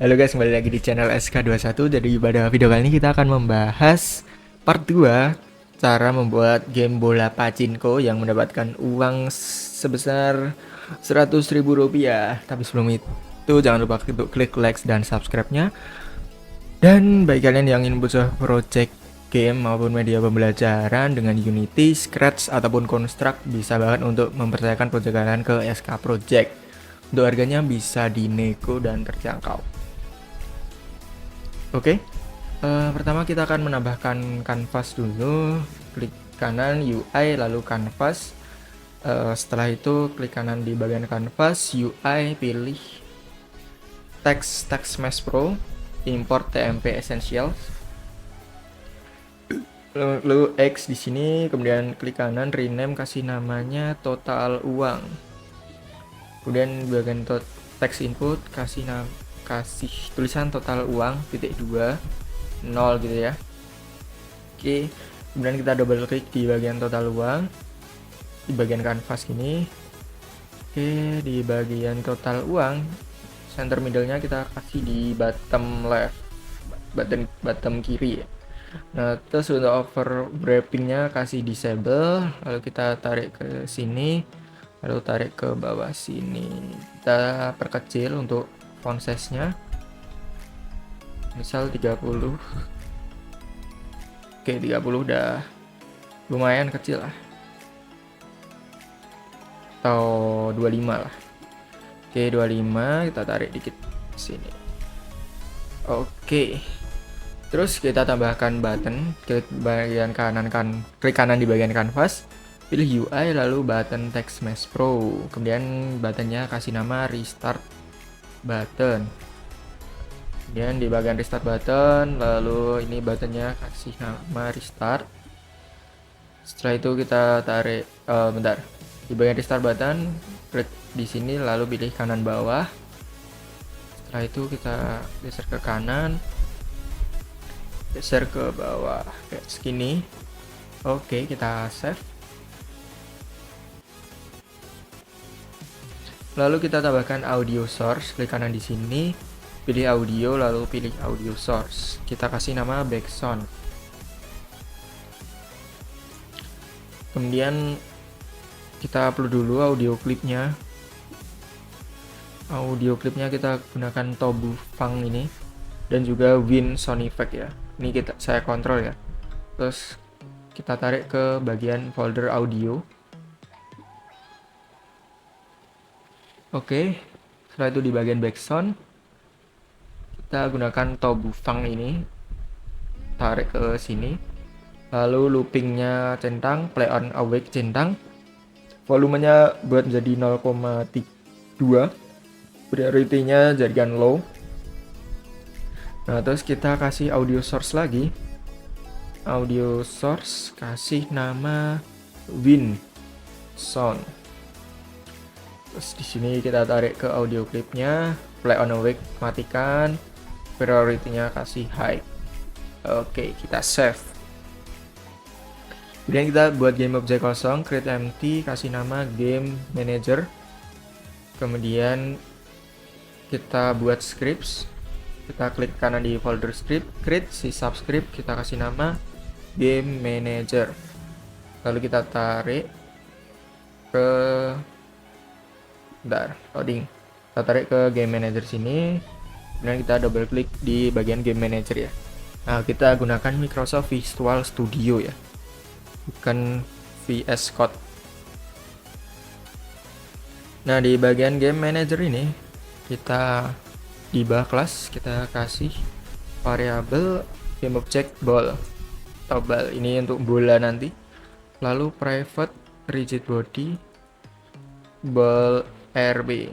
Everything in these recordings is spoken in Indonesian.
Halo guys, kembali lagi di channel SK21. Jadi pada video kali ini kita akan membahas part 2 cara membuat game bola pachinko yang mendapatkan uang sebesar 100.000 rupiah. Tapi sebelum itu jangan lupa untuk klik like dan subscribe-nya. Dan bagi kalian yang ingin butuh project game maupun media pembelajaran dengan Unity, Scratch, ataupun Construct, bisa banget untuk mempercayakan project kalian ke SK Project. Untuk harganya bisa dinego dan terjangkau. Oke, pertama kita akan menambahkan kanvas dulu. Klik kanan UI lalu kanvas. Setelah itu klik kanan di bagian kanvas, UI, pilih text Mesh Pro, import TMP Essentials. Lalu X di sini, kemudian klik kanan, rename, kasih namanya total uang. Kemudian bagian text input kasih tulisan total uang .2 0 gitu ya. Oke, kemudian kita double klik di bagian total uang di bagian kanvas gini. Oke, di bagian total uang center middle-nya kita kasih di bottom left, bottom kiri ya. Nah, terus untuk overwrapping-nya kasih disable, lalu kita tarik ke sini, lalu tarik ke bawah sini. Kita perkecil untuk font size-nya. Misal 30. Oke, 30 udah lumayan kecil lah. Atau 25 lah. Oke, 25 kita tarik dikit sini. Oke. Terus kita tambahkan button, klik bagian kanan klik kanan di bagian kanvas, pilih UI lalu button text Mesh Pro. Kemudian buttonnya kasih nama restart button. Kemudian di bagian restart button, lalu ini buttonnya kasih nama restart. Setelah itu kita tarik, bentar. Di bagian restart button, klik di sini lalu pilih kanan bawah. Setelah itu kita geser ke kanan, geser ke bawah kayak segini. Oke, kita save. Lalu kita tambahkan audio source, klik kanan di sini, pilih audio lalu pilih audio source. Kita kasih nama background. Kemudian kita upload dulu audio klipnya. Audio klipnya kita gunakan Tobu Funk ini dan juga Win Sound Effect ya. Ini saya kontrol ya. Terus kita tarik ke bagian folder audio. Oke, setelah itu di bagian background kita gunakan Tobu Funk ini, tarik ke sini, lalu loopingnya centang, play on awake centang, volumenya buat menjadi 0,2, priority-nya jadikan low. Nah, terus kita kasih audio source lagi, audio source kasih nama Win Sound. Terus di sini kita tarik ke audio klipnya, play on awake matikan, priority-nya kasih high. Oke, kita save. Kemudian kita buat game objek kosong, create empty, kasih nama game manager. Kemudian kita buat scripts. Kita klik kanan di folder script, create si subscript, kita kasih nama game manager. Lalu kita tarik ke loading. Kita tarik ke game manager sini. Kemudian kita double klik di bagian game manager ya. Nah, kita gunakan Microsoft Visual Studio ya, bukan VS Code. Nah, di bagian game manager ini kita di bawah kelas kita kasih variabel game object ball atau ball ini untuk bola nanti. Lalu private rigid body ball RB,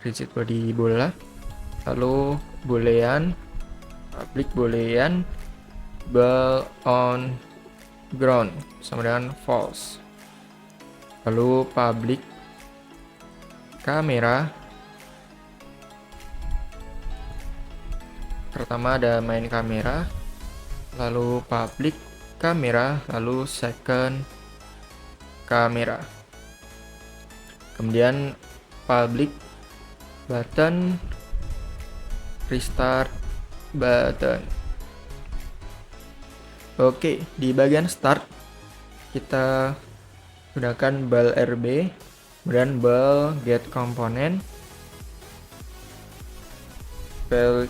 rigid body bola. Lalu boolean public boolean ball on ground sama dengan false. Lalu public kamera, pertama ada main kamera, lalu public kamera, lalu second kamera. Kemudian public button restart button. Oke, di bagian start kita gunakan bal RB, kemudian bal get component, bal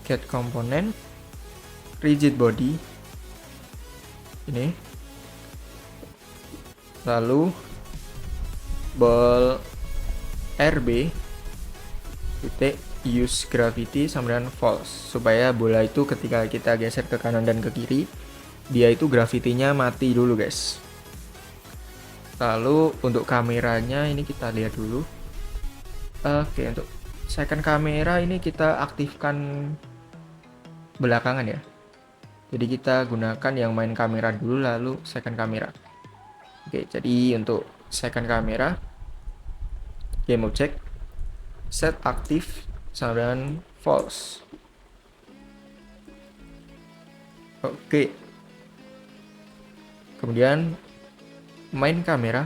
get component, rigid body ini, lalu bal RB titik use gravity sama dengan false, supaya bola itu ketika kita geser ke kanan dan ke kiri dia itu gravitinya mati dulu guys. Lalu untuk kameranya ini kita lihat dulu. Oke, untuk second kamera ini kita aktifkan belakangan ya, jadi kita gunakan yang main kamera dulu lalu second kamera. Oke, jadi untuk second kamera game object set aktif sama dengan false. Oke, kemudian main kamera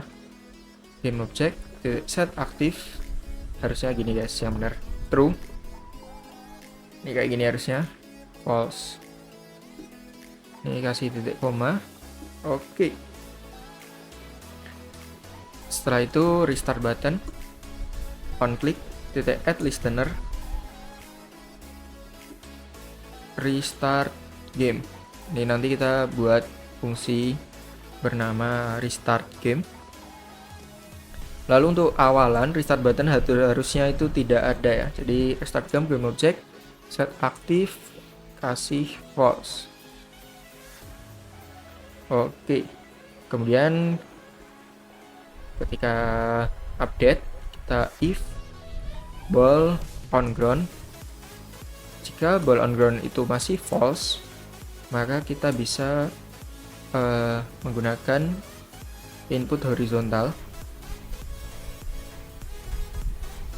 game object set aktif, harusnya gini guys, yang benar true. Ini kayak gini harusnya false. Ini kasih titik koma. Oke, setelah itu restart button, on click titik add listener, restart game. Ini nanti kita buat fungsi bernama restart game. Lalu untuk awalan restart button harusnya itu tidak ada ya, jadi restart game object set aktif kasih false. Oke, kemudian ketika update kita if ball on ground, jika ball on ground itu masih false maka kita bisa menggunakan input horizontal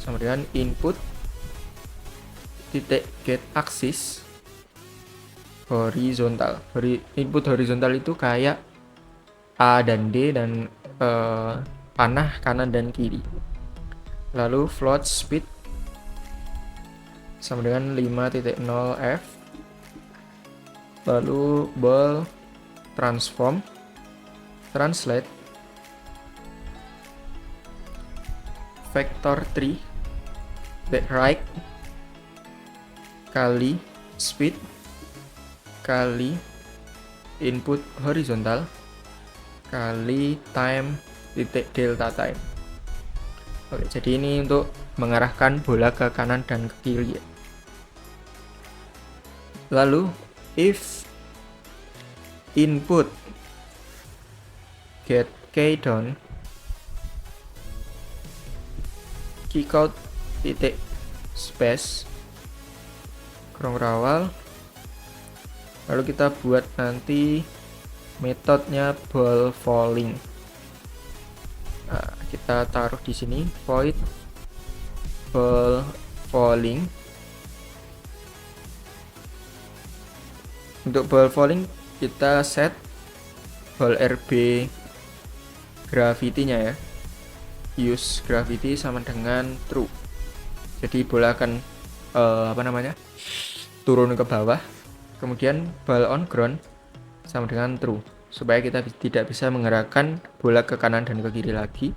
sama dengan input titik get axis horizontal. Input horizontal itu kayak A dan D dan panah kanan dan kiri. Lalu float speed sama dengan 5.0 f. Lalu ball transform translate vector 3 that right kali speed kali input horizontal kali time titik delta time. Oke, jadi ini untuk mengarahkan bola ke kanan dan ke kiri. Lalu if input get key down kick out titik space kurang rawal, lalu kita buat nanti metodenya ball falling. Nah, kita taruh di sini void ball falling. Untuk ball falling kita set ball RB gravity-nya ya, use gravity sama dengan true, jadi bola akan turun ke bawah. Kemudian ball on ground sama dengan true, supaya kita tidak bisa menggerakkan bola ke kanan dan ke kiri lagi.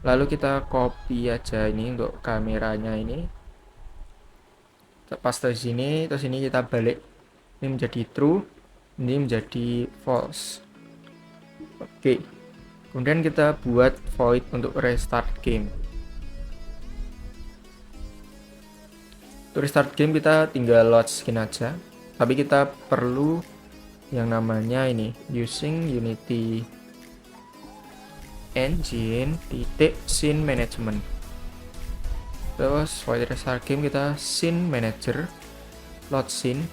Lalu kita copy aja ini untuk kameranya, ini pas di sini, terus ini kita balik, ini menjadi true, ini menjadi false. Oke, kemudian kita buat void untuk restart game. Untuk restart game kita tinggal load skin aja, tapi kita perlu yang namanya ini using Unity engine titik scene management. Terus void restart game kita scene manager load scene,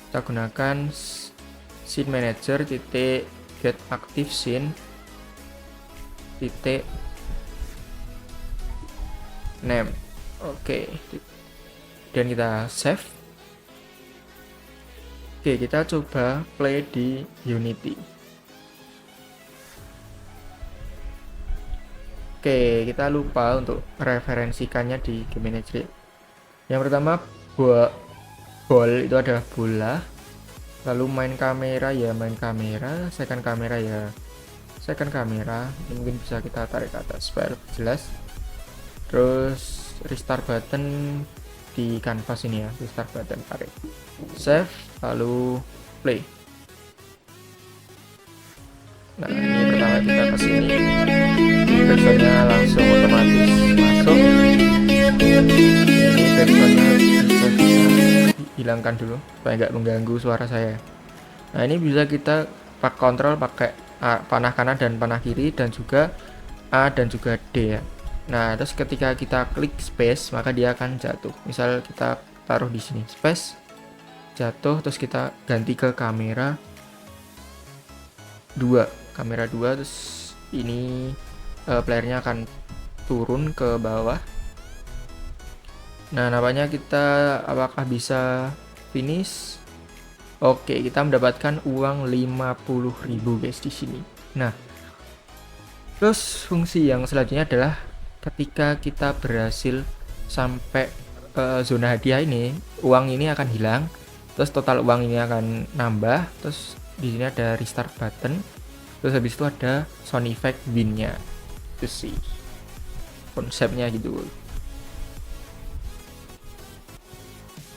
kita gunakan scene manager titik get active scene titik name. Oke, dan kita save. Oke, kita coba play di Unity. Oke, Oke, kita lupa untuk referensikannya di game manager. Yang pertama, ball itu adalah bola. Lalu main kamera ya main kamera, second kamera ya second kamera. Ini mungkin bisa kita tarik ke atas supaya lebih jelas. Terus restart button di canvas ini ya, restart button, tarik save lalu play. Nah, ini pertama kita ke sini, backsoundnya langsung otomatis masuk. Ini backsoundnya bisa kita hilangkan dulu supaya nggak mengganggu suara saya. Nah, ini bisa kita pakai kontrol pakai panah kanan dan panah kiri, dan juga A dan juga D ya. Nah, terus ketika kita klik space maka dia akan jatuh. Misal kita taruh di sini space, jatuh, terus kita ganti ke kamera 2, terus ini playernya akan turun ke bawah. Nah, nampaknya kita apakah bisa finish? Oke, kita mendapatkan uang 50.000 guys di sini. Nah, terus fungsi yang selanjutnya adalah ketika kita berhasil sampai zona hadiah ini, uang ini akan hilang, terus total uang ini akan nambah, terus di sini ada restart button, terus habis itu ada sound effect win-nya. Itu sih konsepnya gitu.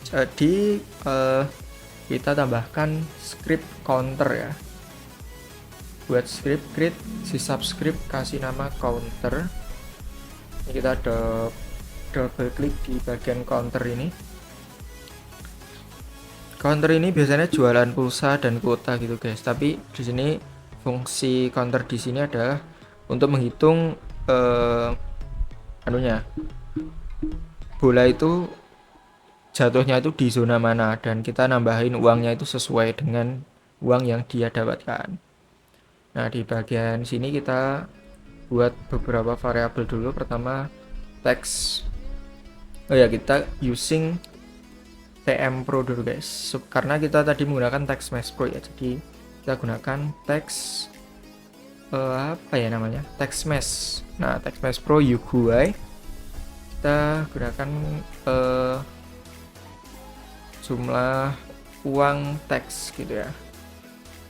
Jadi kita tambahkan script counter ya. Buat script, create si subscript, kasih nama counter. Ini kita double klik di bagian counter ini. Counter ini biasanya jualan pulsa dan kuota gitu guys. Tapi di sini fungsi counter di sini adalah untuk menghitung bola itu jatuhnya itu di zona mana, dan kita nambahin uangnya itu sesuai dengan uang yang dia dapatkan. Nah, di bagian sini kita buat beberapa variabel dulu. Pertama, text. Oh ya, kita using TM Pro dulu guys, karena kita tadi menggunakan text mesh pro ya. Jadi kita gunakan text apa ya namanya, text mesh. Nah, text mesh pro UI kita gunakan jumlah uang teks gitu ya.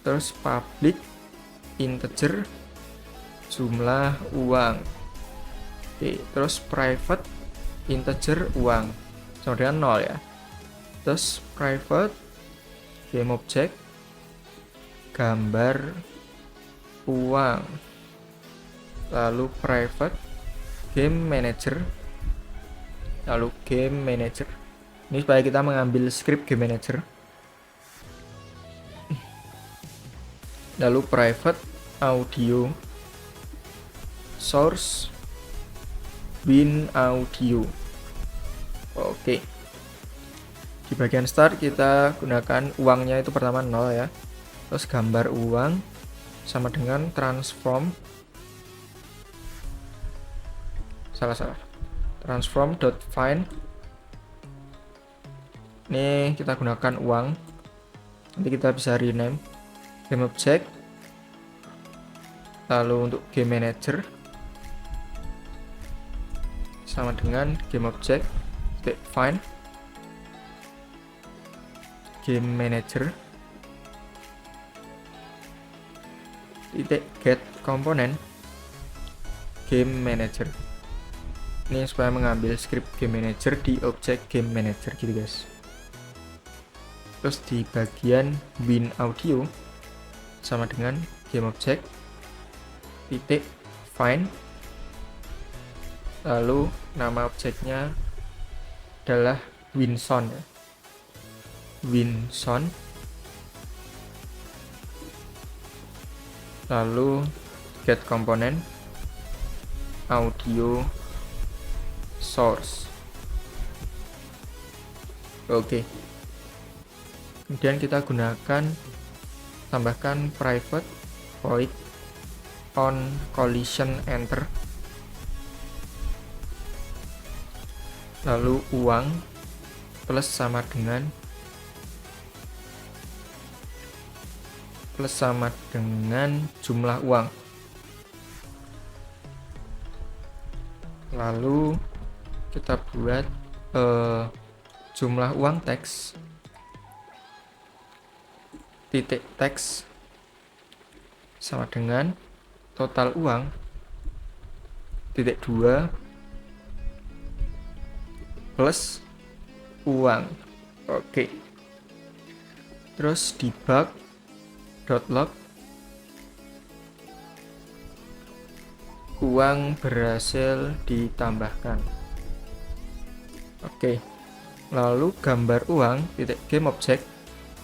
Terus public integer jumlah uang. Oke, terus private integer uang sama dengan 0 ya. Terus private game object gambar uang. Lalu private game manager. Lalu game manager. Ini supaya kita mengambil script game manager. Lalu private audio source win audio. Oke. Di bagian start kita gunakan uangnya itu pertama 0 ya. Terus gambar uang sama dengan transform. Salah. Transform.find. Ini kita gunakan uang. Nanti kita bisa rename game object. Lalu untuk game manager sama dengan game object find game manager get komponen game manager. Ini supaya mengambil script game manager di objek game manager gitu guys. Terus di bagian win audio sama dengan game object titik find, lalu nama objeknya adalah winsound ya. Winsound, lalu get komponen audio source. Oke. Kemudian kita tambahkan private void on collision enter. Lalu uang plus sama dengan jumlah uang. Lalu kita buat jumlah uang teks titik teks sama dengan total uang titik 2 plus uang. Oke. Terus debug.log uang berhasil ditambahkan. Oke. Lalu gambar uang titik game object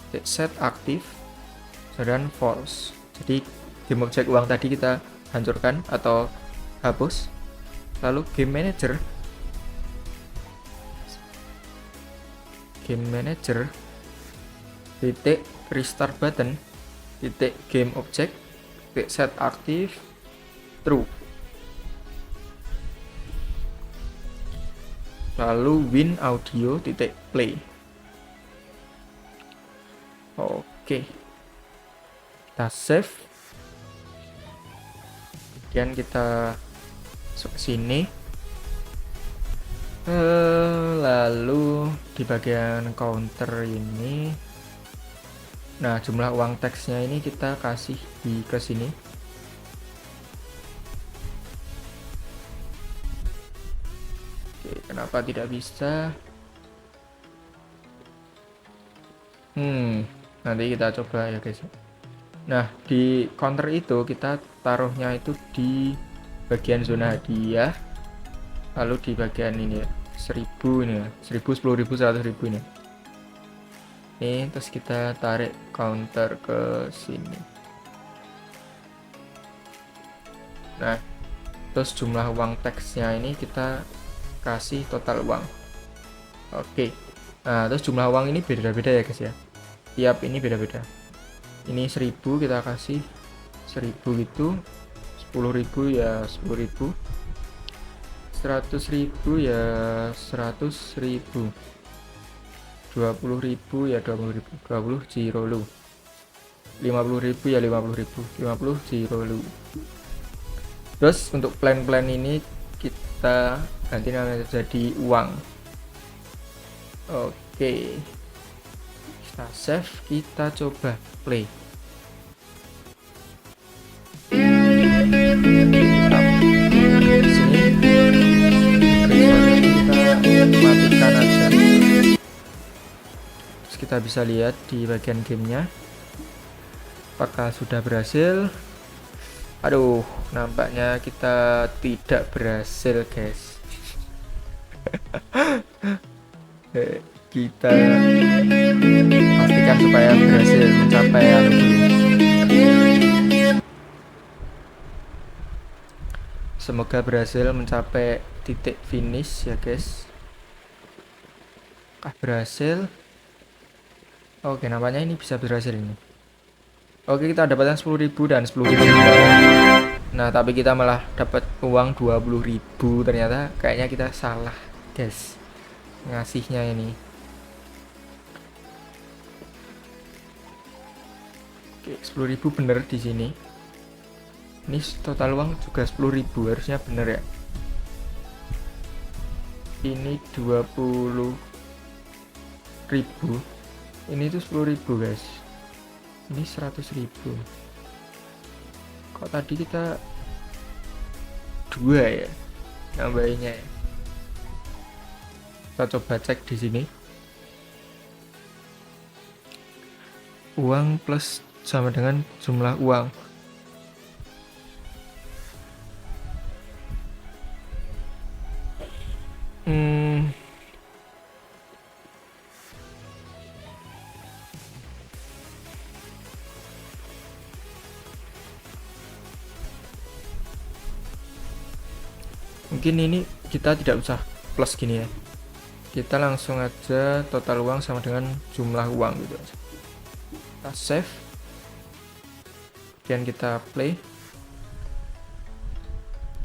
titik set aktif dan false. Jadi game object uang tadi kita hancurkan atau hapus. Lalu game manager titik restart button titik game object titik set aktif true. Lalu win audio titik play. Oke, kita save, kemudian kita masuk ke sini. Lalu di bagian counter ini, nah jumlah uang teksnya ini kita kasih di ke sini. Oke, kenapa tidak bisa? Nanti kita coba ya guys. Nah di counter itu kita taruhnya itu di bagian zona hadiah, lalu di bagian ini ya 1000 ini ya, 1000, 10.000, 100.000 ini. Terus kita tarik counter ke sini. Nah terus jumlah uang teksnya ini kita kasih total uang. Oke. Nah terus jumlah uang ini beda-beda ya guys ya, tiap ini beda-beda. Ini 1000 kita kasih 1000 gitu, 10.000 ya 10.000, 100.000 ya 100.000, 20.000 ya 20.000, 20 Jirolu, 50.000 ya 50.000, 50 Jirolu. Terus untuk plan-plan ini kita ganti namanya jadi uang. Oke, kita save, kita coba play. Sini kita matikan aja. Terus kita bisa lihat di bagian gamenya apakah sudah berhasil. Aduh, nampaknya kita tidak berhasil guys. Kita pastikan supaya berhasil mencapai semoga berhasil mencapai titik finish ya guys. Apakah berhasil? Oke, nampaknya ini bisa berhasil ini. Oke, kita dapatkan 10.000 dan 10.000. Nah tapi kita malah dapat uang 20.000. Ternyata kayaknya kita salah guys ngasihnya ini. Oke, 10.000 bener di sini. Ini total uang juga 10.000, harusnya bener ya. Ini 20.000. Ini tuh 10.000 guys. Ini 100.000. Kok tadi kita 2 ya nambahinnya ya. Kita coba cek di sini. Uang plus sama dengan jumlah uang. Mungkin ini kita tidak usah plus gini ya, kita langsung aja total uang sama dengan jumlah uang gitu aja. Kita save, kemudian kita play,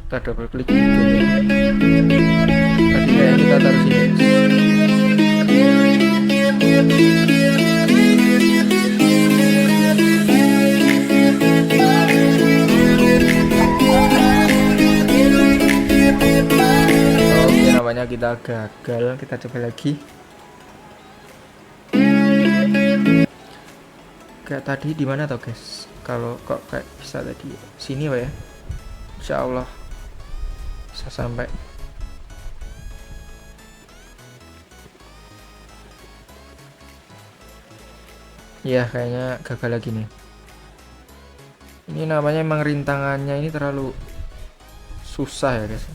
kita double klik tadi kayak kita taruh sini. ternyata kita gagal. Kita coba lagi. Kayak tadi di mana tuh guys? Kalau kok kayak bisa tadi sini ya? Insya Allah bisa sampai. Ya kayaknya gagal lagi nih. Ini namanya emang rintangannya ini terlalu susah ya guys.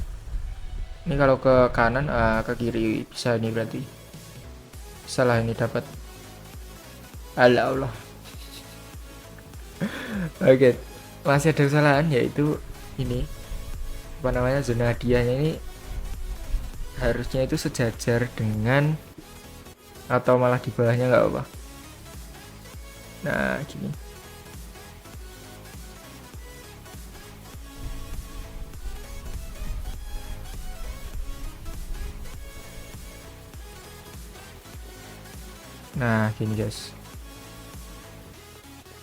Ini kalau ke kanan, ke kiri bisa ini berarti. Salah ini dapat. Allah. Oke, masih ada kesalahan yaitu ini apa namanya, zona hadiahnya ini harusnya itu sejajar dengan atau malah di bawahnya, nggak apa. Nah gini. Nah gini guys.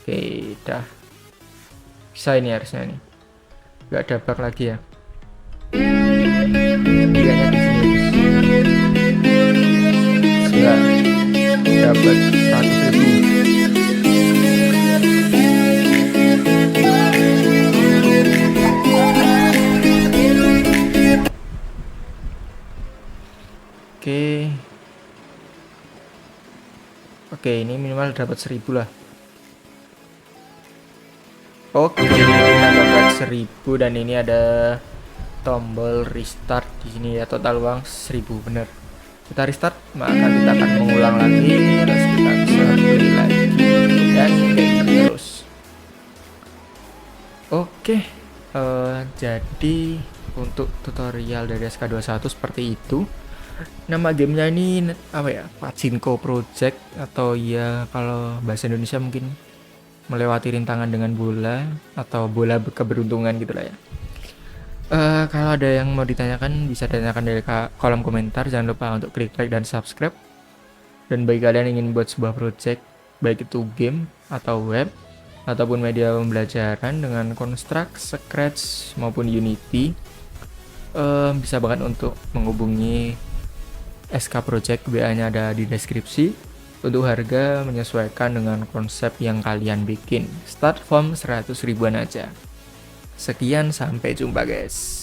Oke, dah bisa ini harusnya nih, nggak ada bug lagi ya. Hadiahnya di sini sudah dapat 100.000. Oke, ini minimal dapat 1.000 lah. Oke, kita dapat 1.000 dan ini ada tombol restart di sini ya. Total uang 1.000 bener. Kita restart, maka kita akan mengulang lagi, terus kita bisa beli lagi dan kayak terus. Oke, jadi untuk tutorial dari SK21 seperti itu. Nama gamenya ini apa ya? Pachinko Project, atau ya kalau bahasa Indonesia mungkin melewati rintangan dengan bola atau bola keberuntungan gitu lah ya. Kalau ada yang mau ditanyakan bisa ditanyakan dari kolom komentar. Jangan lupa untuk klik like dan subscribe. Dan bagi kalian yang ingin buat sebuah project, baik itu game atau web ataupun media pembelajaran dengan Construct, Scratch maupun Unity, bisa banget untuk menghubungi SK Project. WA-nya ada di deskripsi. Untuk harga menyesuaikan dengan konsep yang kalian bikin. Start from 100 ribuan aja. Sekian, sampai jumpa guys.